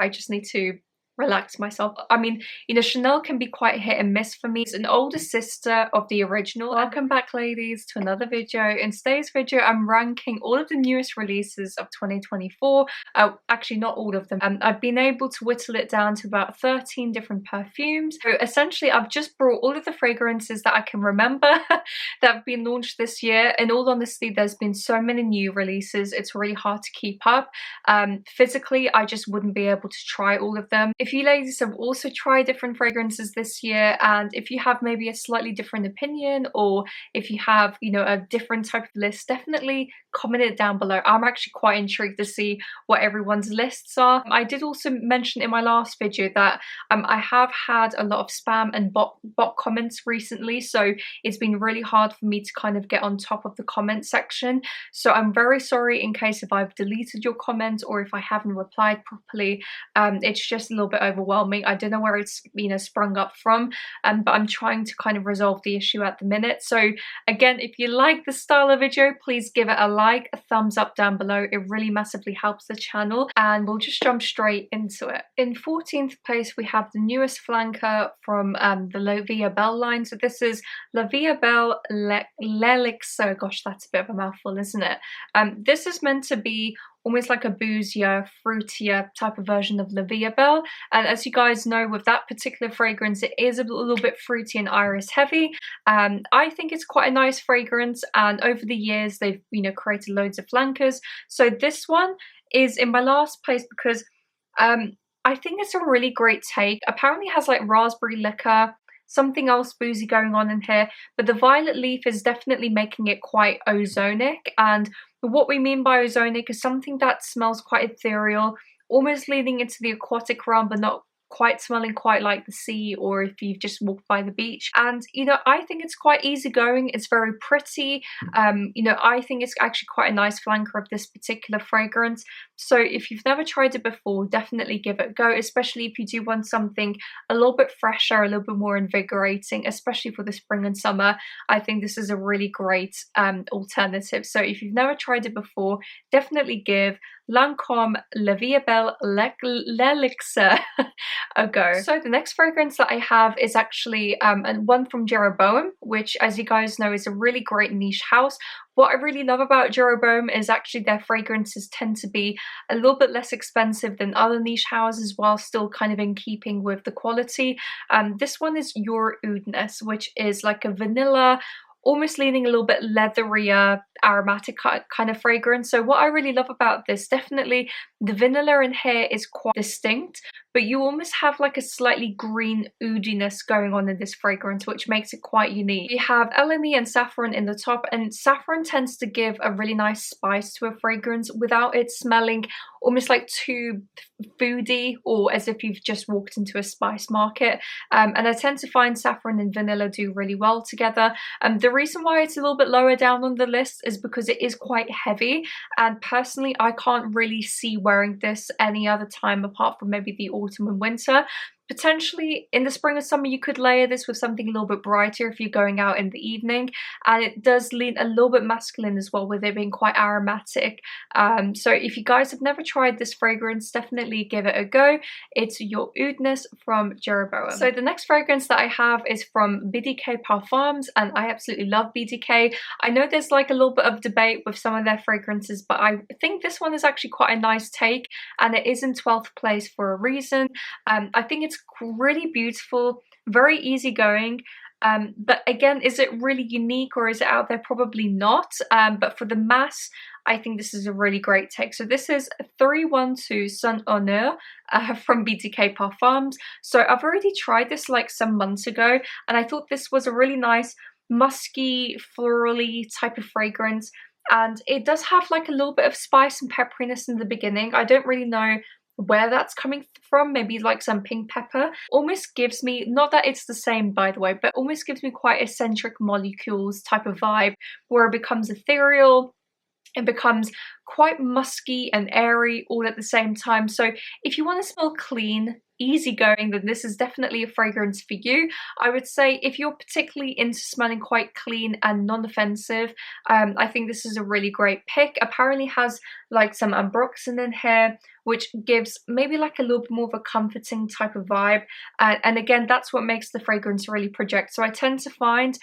I just need to relax myself. I mean, you know, Chanel can be quite hit and miss for me. It's an older sister of the original. Welcome back, ladies, to another video. In today's video, I'm ranking all of the newest releases of 2024. Actually, not all of them. I've been able to whittle it down to about 13 different perfumes. So essentially, I've just brought all of the fragrances that I can remember that have been launched this year. In all honesty, there's been so many new releases. It's really hard to keep up. Physically, I just wouldn't be able to try all of them. If you ladies have also tried different fragrances this year, and if you have maybe a slightly different opinion, or if you have, you know, a different type of list, definitely comment it down below. I'm actually quite intrigued to see what everyone's lists are. I did also mention in my last video that I have had a lot of spam and bot comments recently, so it's been really hard for me to kind of get on top of the comment section. So I'm very sorry in case if I've deleted your comment or if I haven't replied properly. It's just a little bit overwhelming. I don't know where it's, you know, sprung up from, but I'm trying to kind of resolve the issue at the minute. So again, if you like this style of video, please give it a like, a thumbs up down below. It really massively helps the channel, and we'll just jump straight into it. In 14th place, we have the newest flanker from the Vie Est Belle line. So this is Vie Est Belle L'elixir. Gosh, that's a bit of a mouthful, isn't it? This is meant to be almost like a boozier, fruitier type of version of Vie Est Belle. And as you guys know, with that particular fragrance, it is a little bit fruity and iris heavy. I think it's quite a nice fragrance, and over the years, they've, you know, created loads of flankers. So this one is in my last place because I think it's a really great take. Apparently it has like raspberry liquor, something else boozy going on in here, but the violet leaf is definitely making it quite ozonic. And what we mean by ozonic is something that smells quite ethereal, almost leaning into the aquatic realm, but not quite smelling quite like the sea, or if you've just walked by the beach. And you know, I think it's quite easygoing. It's very pretty. You know, I think it's actually quite a nice flanker of this particular fragrance. So if you've never tried it before, definitely give it a go, especially if you do want something a little bit fresher, a little bit more invigorating, especially for the spring and summer. I think this is a really great alternative. So if you've never tried it before, definitely give Lancôme Vie Est Belle L'elixir a go. So the next fragrance that I have is actually one from Jeroboam, which, as you guys know, is a really great niche house. What I really love about Jeroboam is actually their fragrances tend to be a little bit less expensive than other niche houses, while still kind of in keeping with the quality. This one is Your Oudhness, which is like a vanilla, almost leaning a little bit leatherier, aromatic kind of fragrance. So what I really love about this, definitely the vanilla in here is quite distinct, but you almost have like a slightly green oudiness going on in this fragrance, which makes it quite unique. You have elemi and saffron in the top, and saffron tends to give a really nice spice to a fragrance without it smelling almost like too foody, or as if you've just walked into a spice market. And I tend to find saffron and vanilla do really well together. The reason why it's a little bit lower down on the list is because it is quite heavy, and personally I can't really see wearing this any other time apart from maybe the autumn and winter. Potentially in the spring or summer you could layer this with something a little bit brighter if you're going out in the evening, and it does lean a little bit masculine as well, with it being quite aromatic. So if you guys have never tried this fragrance, definitely give it a go. It's Your Oudhness from Jeroboam. So the next fragrance that I have is from BDK Parfums, and I absolutely love BDK. I know there's like a little bit of debate with some of their fragrances, but I think this one is actually quite a nice take, and it is in 12th place for a reason. I think it's really beautiful, very easygoing. But again, is it really unique or is it out there? Probably not. But for the mass, I think this is a really great take. So this is 312 Saint Honore from BDK Parfums. So I've already tried this like some months ago, and I thought this was a really nice musky, florally type of fragrance. And it does have like a little bit of spice and pepperiness in the beginning. I don't really know where that's coming from, maybe like some pink pepper. Almost gives me, not that it's the same by the way, but almost gives me quite eccentric molecules type of vibe, where it becomes ethereal, it becomes quite musky and airy all at the same time. So if you want to smell clean, easygoing, then this is definitely a fragrance for you. I would say if you're particularly into smelling quite clean and non-offensive, I think this is a really great pick. Apparently has like some ambroxan in here, which gives maybe like a little bit more of a comforting type of vibe, and again, that's what makes the fragrance really project. So I tend to find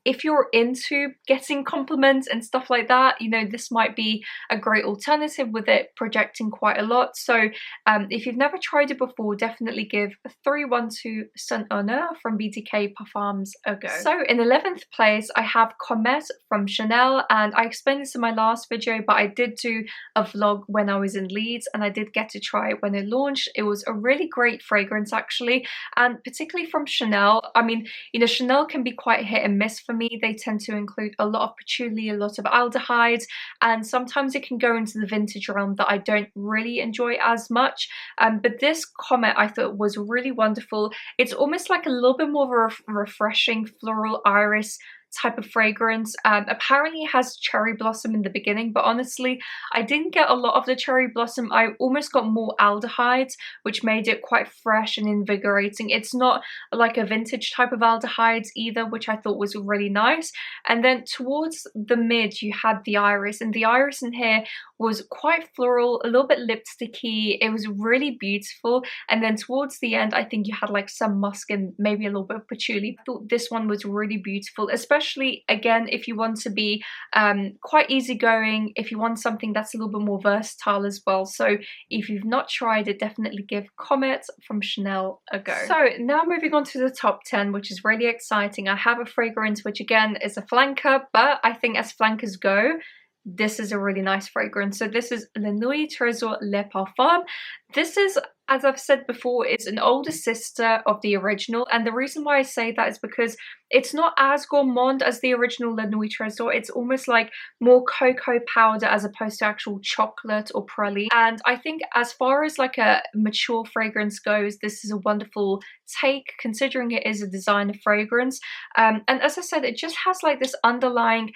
if you're into getting compliments and stuff like that, you know, this might be a great alternative with it projecting quite a lot. So if you've never tried it before, definitely give 312 Saint Honore from BDK Parfums a go. So in 11th place, I have Comete from Chanel, and I explained this in my last video, but I did do a vlog when I was in Leeds, and I did get to try it when it launched. It was a really great fragrance actually, and particularly from Chanel. I mean, you know, Chanel can be quite hit and miss for me. They tend to include a lot of patchouli, a lot of aldehydes, and sometimes it can go into the vintage realm that I don't really enjoy as much. But this Comete I thought was really wonderful. It's almost like a little bit more of a refreshing floral iris type of fragrance. Apparently it has cherry blossom in the beginning, but honestly I didn't get a lot of the cherry blossom. I almost got more aldehydes, which made it quite fresh and invigorating. It's not like a vintage type of aldehydes either, which I thought was really nice. And then towards the mid you had the iris, and the iris in here was quite floral, a little bit lipsticky. It was really beautiful. And then towards the end I think you had like some musk and maybe a little bit of patchouli. I thought this one was really beautiful, especially again if you want to be quite easygoing, if you want something that's a little bit more versatile as well. So if you've not tried it, definitely give Comete from Chanel a go. So now moving on to the top 10, which is really exciting. I have a fragrance which again is a flanker, but I think as flankers go, this is a really nice fragrance. So this is Le Nuit Tresor Le Parfum. This is, as I've said before, it's an older sister of the original, and the reason why I say that is because it's not as gourmand as the original Le Nuit Tresor. It's almost like more cocoa powder as opposed to actual chocolate or praline. And I think as far as like a mature fragrance goes, this is a wonderful take considering it is a designer fragrance. And as I said, it just has like this underlying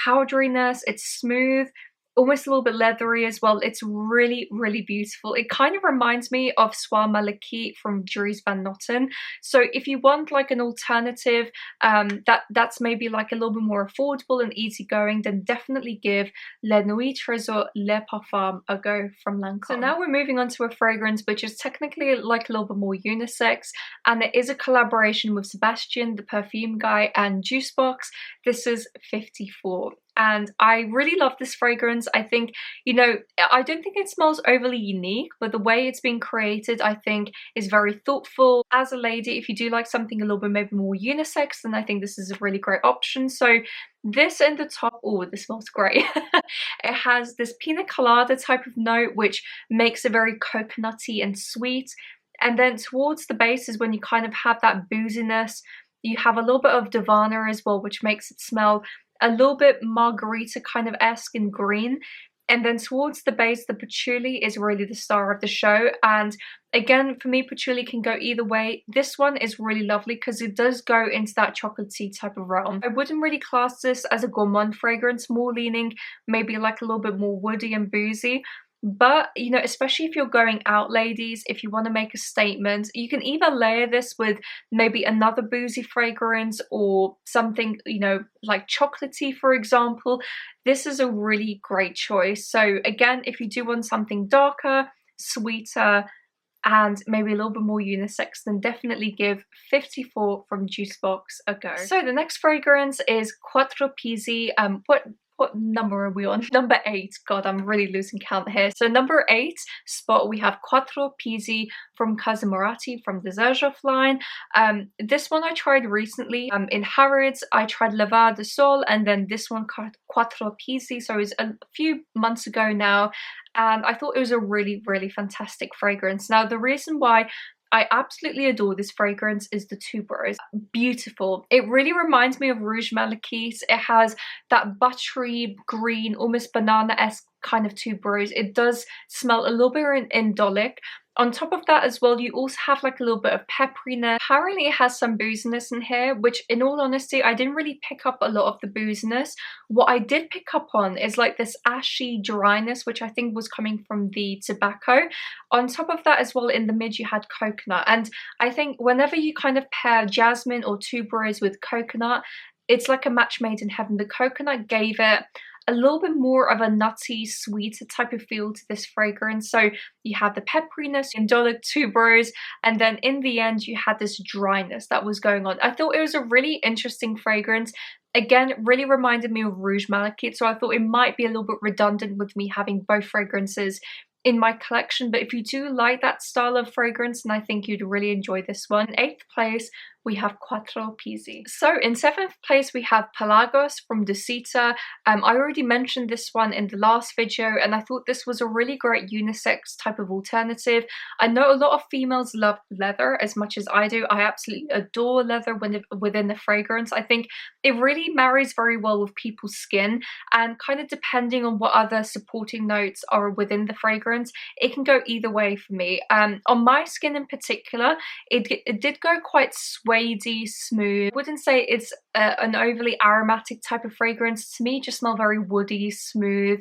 powderiness. It's smooth, almost a little bit leathery as well. It's really, really beautiful. It kind of reminds me of Soir Maliki from Dries Van Noten. So if you want like an alternative that's maybe like a little bit more affordable and easygoing, then definitely give Le Nuit Tresor Le Parfum a go from Lancôme. So now we're moving on to a fragrance which is technically like a little bit more unisex, and it is a collaboration with Sebastian, the perfume guy, and Juicebox. This is 54. And I really love this fragrance. I think, you know, I don't think it smells overly unique, but the way it's been created, I think, is very thoughtful. As a lady, if you do like something a little bit maybe more unisex, then I think this is a really great option. So this in the top, oh, this smells great. It has this pina colada type of note, which makes it very coconutty and sweet. And then towards the base is when you kind of have that booziness. You have a little bit of Divana as well, which makes it smell a little bit margarita kind of esque in green. And then towards the base, the patchouli is really the star of the show. And again, for me, patchouli can go either way. This one is really lovely because it does go into that chocolatey type of realm. I wouldn't really class this as a gourmand fragrance, more leaning maybe like a little bit more woody and boozy. But, you know, especially if you're going out, ladies, if you want to make a statement, you can either layer this with maybe another boozy fragrance or something, you know, like chocolatey, for example. This is a really great choice. So again, if you do want something darker, sweeter, and maybe a little bit more unisex, then definitely give 54 from Juicebox a go. So the next fragrance is Quattro Pizzi. What number are we on? Number 8. God, I'm really losing count here. So number 8 spot, we have Quattro Pizzi from Casamorati from the Zerjoff line. This one I tried recently in Harrods. I tried Leva de Sol, and then this one, Quattro Pizzi. So it's a few months ago now. And I thought it was a really, really fantastic fragrance. Now, the reason why I absolutely adore this fragrance is the tuberose. Beautiful. It really reminds me of Rouge Malachite. It has that buttery green, almost banana-esque kind of tuberose. It does smell a little bit indolic. On top of that as well, you also have like a little bit of pepperiness. Apparently it has some booziness in here, which in all honesty, I didn't really pick up a lot of the booziness. What I did pick up on is like this ashy dryness, which I think was coming from the tobacco. On top of that as well, in the mid you had coconut. And I think whenever you kind of pair jasmine or tuberose with coconut, it's like a match made in heaven. The coconut gave it a little bit more of a nutty, sweeter type of feel to this fragrance. So you had the pepperiness, indolic tuberose, and then in the end you had this dryness that was going on. I thought it was a really interesting fragrance. Again, really reminded me of Rouge Malachite, so I thought it might be a little bit redundant with me having both fragrances in my collection, but if you do like that style of fragrance, then I think you'd really enjoy this one. 8th place, we have Quattro Pizzi. So in 7th place, we have Pelagos from Delices. I already mentioned this one in the last video, and I thought this was a really great unisex type of alternative. I know a lot of females love leather as much as I do. I absolutely adore leather within the fragrance. I think it really marries very well with people's skin, and kind of depending on what other supporting notes are within the fragrance, it can go either way for me. On my skin in particular, it did go quite suede-y, smooth. I wouldn't say it's an overly aromatic type of fragrance. To me, it just smells very woody, smooth,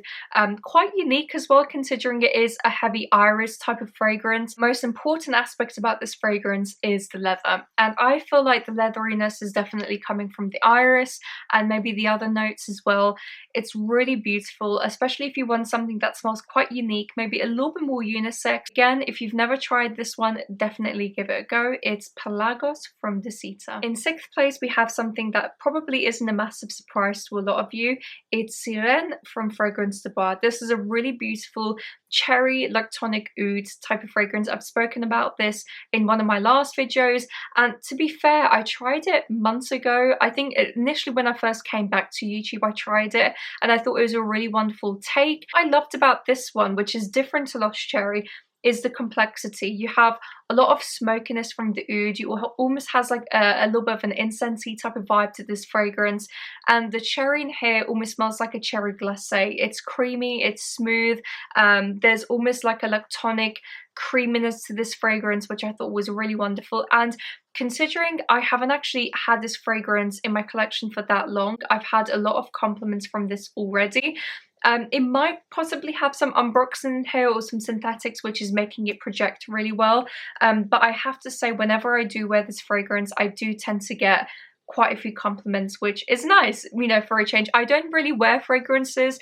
quite unique as well, considering it is a heavy iris type of fragrance. Most important aspect about this fragrance is the leather, and I feel like the leatheriness is definitely coming from the iris and maybe the other notes as well. It's really beautiful, especially if you want something that smells quite unique, maybe a little bit more unisex. Again, if you've never tried this one, definitely give it a go. It's Pelagos from Delices. In 6th place, we have something that probably isn't a massive surprise to a lot of you. It's Sirene from Fragrance Des Bois. This is a really beautiful cherry lactonic oud type of fragrance. I've spoken about this in one of my last videos, and to be fair, I tried it months ago. I think initially when I first came back to YouTube, I tried it and I thought it was a really wonderful take. I loved about this one, which is different to Lost Cherry, is the complexity. You have a lot of smokiness from the oud. You almost has like a little bit of an incensey type of vibe to this fragrance, and the cherry in here almost smells like a cherry glacé. It's creamy, it's smooth. There's almost like a lactonic creaminess to this fragrance, which I thought was really wonderful. And considering I haven't actually had this fragrance in my collection for that long, I've had a lot of compliments from this already. It might possibly have some unbroxen in here or some synthetics, which is making it project really well. But I have to say, whenever I do wear this fragrance, I do tend to get quite a few compliments, which is nice, you know, for a change. I don't really wear fragrances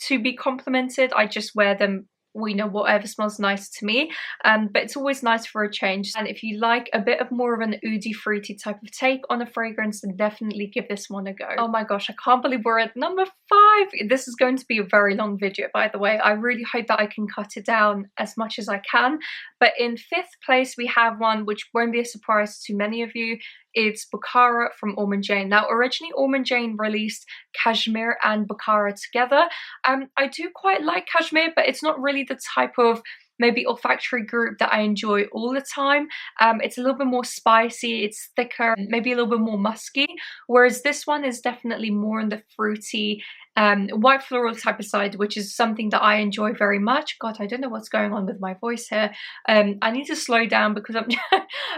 to be complimented. I just wear them, you know, whatever smells nice to me, but it's always nice for a change. And if you like a bit of more of an oody fruity type of take on a fragrance, then definitely give this one a go. Oh my gosh, I can't believe we're at number 5. This is going to be a very long video, by the way. I really hope that I can cut it down as much as I can. But in 5th place, we have one which won't be a surprise to many of you. It's Bukhara from Orman Jane. Now, originally Orman Jane released Cashmere and Bukhara together. I do quite like Cashmere, but it's not really the type of maybe olfactory group that I enjoy all the time. It's a little bit more spicy, it's thicker, maybe a little bit more musky, whereas this one is definitely more on the fruity, white floral type of side, which is something that I enjoy very much. God, I don't know what's going on with my voice here. I need to slow down because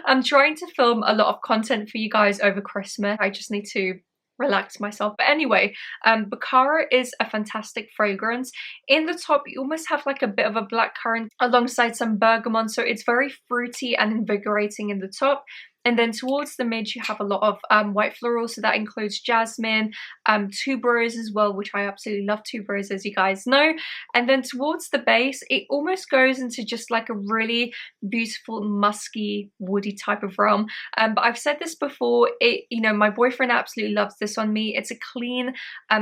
I'm trying to film a lot of content for you guys over Christmas. I just need to relax myself. But anyway, Bukhara is a fantastic fragrance. In the top, you almost have like a bit of a blackcurrant alongside some bergamot, so it's very fruity and invigorating in the top. And then towards the mid, you have a lot of white florals, so that includes jasmine, tuberose as well, which I absolutely love tuberose, as you guys know. And then towards the base, it almost goes into just like a really beautiful, musky, woody type of realm. But I've said this before, you know, my boyfriend absolutely loves this on me. It's a clean,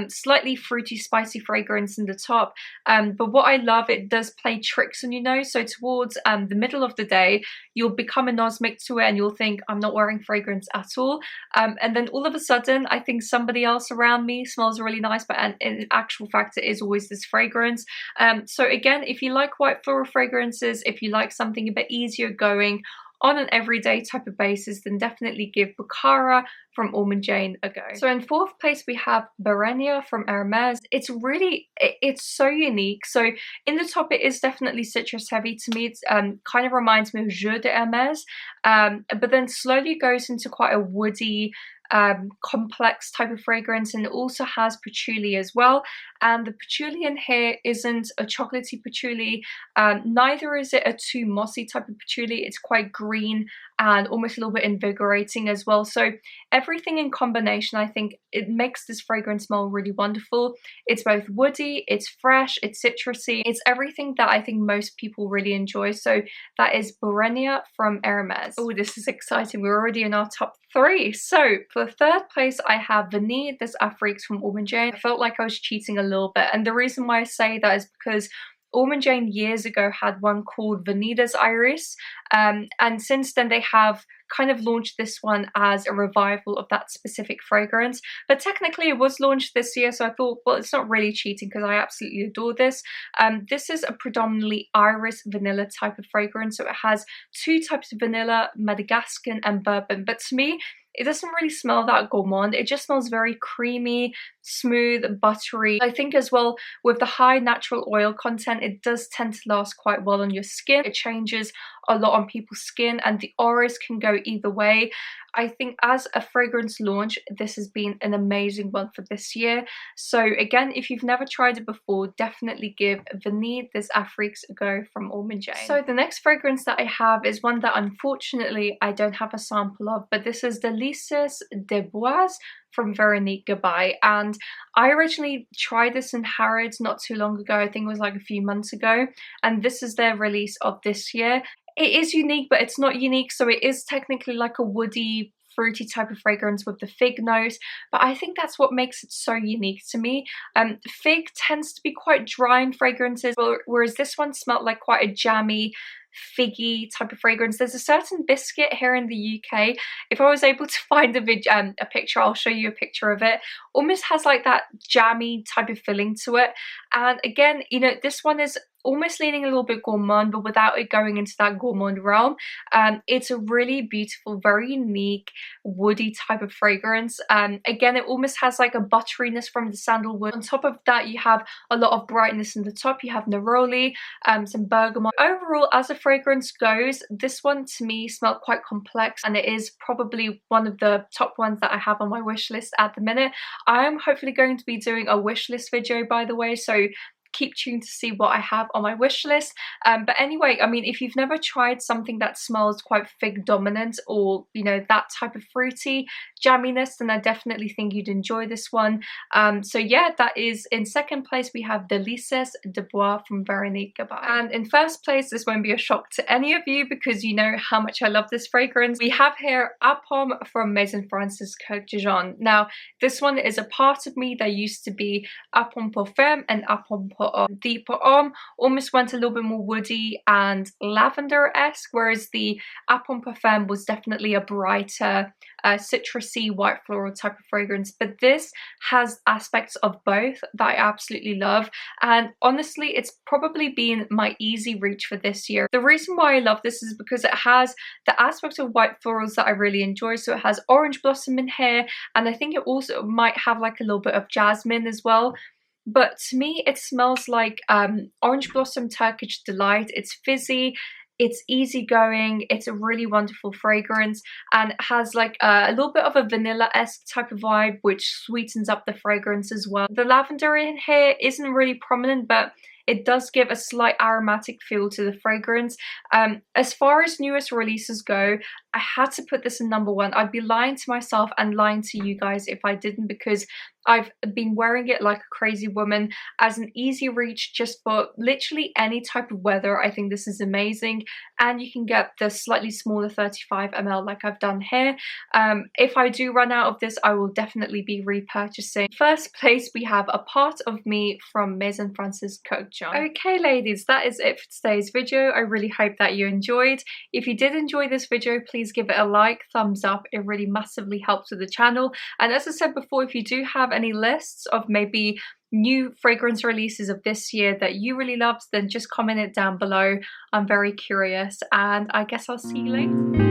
slightly fruity, spicy fragrance in the top. But what I love, it does play tricks on your nose. So towards the middle of the day, you'll become anosmic to it and you'll think, I'm not wearing fragrance at all. And then all of a sudden, I think somebody else around me smells really nice, but in actual fact, it is always this fragrance. So again, if you like white floral fragrances, if you like something a bit easier going on an everyday type of basis, then definitely give Bukhara from Ormond Jane a go. So in fourth place we have Barenia from Hermes. It's so unique. So in the top it is definitely citrus heavy. To me it's kind of reminds me of Jeu de Hermes, but then slowly goes into quite a woody, complex type of fragrance, and it also has patchouli as well. And the patchouli in here isn't a chocolatey patchouli, neither is it a too mossy type of patchouli. It's quite green and almost a little bit invigorating as well. So everything in combination, I think it makes this fragrance smell really wonderful. It's both woody, it's fresh, it's citrusy, it's everything that I think most people really enjoy. So that is Barenia from Hermes. Oh, this is exciting. We're already in our top 3. So for third place I have Vanille Des Afriques from Ormond Jane. I felt like I was cheating a little bit, and the reason why I say that is because Ormond Jane years ago had one called Vanille Des Iris, and since then they have kind of launched this one as a revival of that specific fragrance. But technically it was launched this year, so I thought, well, it's not really cheating because I absolutely adore this. This is a predominantly iris vanilla type of fragrance, so it has 2 types of vanilla, Madagascan and bourbon. But to me, it doesn't really smell that gourmand. It just smells very creamy, smooth, buttery. I think as well with the high natural oil content, it does tend to last quite well on your skin. It changes a lot on people's skin, and the auras can go either way. I think as a fragrance launch, this has been an amazing one for this year. So again, if you've never tried it before, definitely give Vanille Des Afriques a go from Ormond Jane. So the next fragrance that I have is one that unfortunately I don't have a sample of, but this is Delices Des Bois from Veronique Gabai. And I originally tried this in Harrods not too long ago. I think it was like a few months ago, and this is their release of this year. It is unique, but it's not unique, so it is technically like a woody, fruity type of fragrance with the fig note, but I think that's what makes it so unique to me. Fig tends to be quite dry in fragrances, whereas this one smelled like quite a jammy, figgy type of fragrance. There's a certain biscuit here in the UK. If I was able to find a picture, I'll show you a picture of it. Almost has like that jammy type of filling to it. And again, you know, this one is almost leaning a little bit gourmand, but without it going into that gourmand realm. It's a really beautiful, very unique, woody type of fragrance. Again, it almost has like a butteriness from the sandalwood. On top of that, you have a lot of brightness in the top. You have neroli, some bergamot. Overall, as a fragrance goes, this one to me smelled quite complex, and it is probably one of the top ones that I have on my wish list at the minute. I am hopefully going to be doing a wish list video, by the way, so keep tuned to see what I have on my wish list. But anyway, I mean, if you've never tried something that smells quite fig dominant, or you know, that type of fruity jamminess, then I definitely think you'd enjoy this one. So yeah, that is in second place we have Delices Des Bois from Veronique Gabai. And in first place, this won't be a shock to any of you because you know how much I love this fragrance. We have here APOM from Maison Francis Coq de Jean. Now this one is a part of me that used to be APOM Parfum and APOM The Parfum almost went a little bit more woody and lavender-esque, whereas the APOM Parfum was definitely a brighter, citrusy, white floral type of fragrance. But this has aspects of both that I absolutely love, and honestly it's probably been my easy reach for this year. The reason why I love this is because it has the aspect of white florals that I really enjoy. So it has orange blossom in here, and I think it also might have like a little bit of jasmine as well. But to me, it smells like Orange Blossom Turkish Delight. It's fizzy, it's easygoing, it's a really wonderful fragrance, and it has like a little bit of a vanilla-esque type of vibe, which sweetens up the fragrance as well. The lavender in here isn't really prominent, but it does give a slight aromatic feel to the fragrance. As far as newest releases go, I had to put this in number 1. I'd be lying to myself and lying to you guys if I didn't, because I've been wearing it like a crazy woman as an easy reach just for literally any type of weather. I think this is amazing, and you can get the slightly smaller 35 ml like I've done here. If I do run out of this, I will definitely be repurchasing. First place we have A Part of Me from Maison Francis Coq de Jean. Okay ladies, that is it for today's video. I really hope that you enjoyed. If you did enjoy this video, please give it a like, thumbs up. It really massively helps with the channel. And as I said before, if you do have any lists of maybe new fragrance releases of this year that you really loved, then just comment it down below. I'm very curious, and I guess I'll see you later.